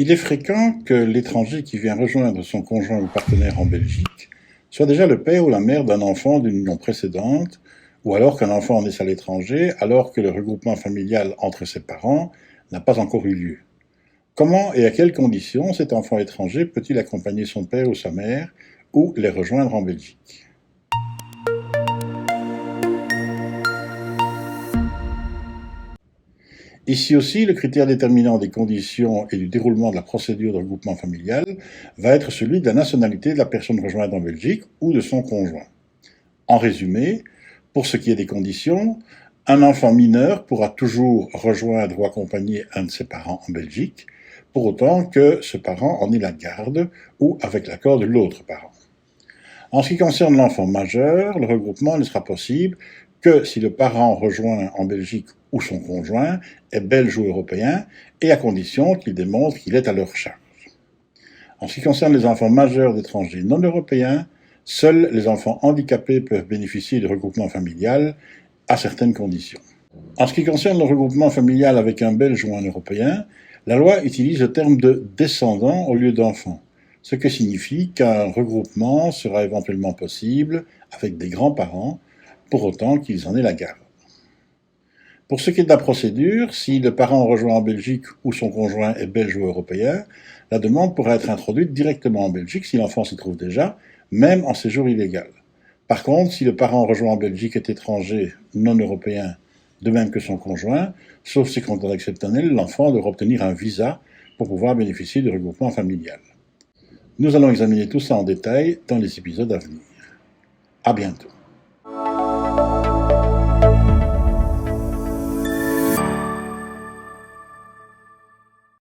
Il est fréquent que l'étranger qui vient rejoindre son conjoint ou partenaire en Belgique soit déjà le père ou la mère d'un enfant d'une union précédente, ou alors qu'un enfant naisse à l'étranger alors que le regroupement familial entre ses parents n'a pas encore eu lieu. Comment et à quelles conditions cet enfant étranger peut-il accompagner son père ou sa mère ou les rejoindre en Belgique? Ici aussi, le critère déterminant des conditions et du déroulement de la procédure de regroupement familial va être celui de la nationalité de la personne rejointe en Belgique ou de son conjoint. En résumé, pour ce qui est des conditions, un enfant mineur pourra toujours rejoindre ou accompagner un de ses parents en Belgique, pour autant que ce parent en ait la garde ou avec l'accord de l'autre parent. En ce qui concerne l'enfant majeur, le regroupement ne sera possible que si le parent rejoint en Belgique ou son conjoint est belge ou européen, et à condition qu'il démontre qu'il est à leur charge. En ce qui concerne les enfants majeurs d'étrangers non européens, seuls les enfants handicapés peuvent bénéficier du regroupement familial à certaines conditions. En ce qui concerne le regroupement familial avec un Belge ou un Européen, la loi utilise le terme de descendant au lieu d'enfant, ce qui signifie qu'un regroupement sera éventuellement possible avec des grands-parents, pour autant qu'ils en aient la garde. Pour ce qui est de la procédure, si le parent rejoint en Belgique ou son conjoint est belge ou européen, la demande pourra être introduite directement en Belgique si l'enfant s'y trouve déjà, même en séjour illégal. Par contre, si le parent rejoint en Belgique est étranger, non européen, de même que son conjoint, sauf circonstances exceptionnelles, l'enfant devra obtenir un visa pour pouvoir bénéficier du regroupement familial. Nous allons examiner tout ça en détail dans les épisodes à venir. À bientôt.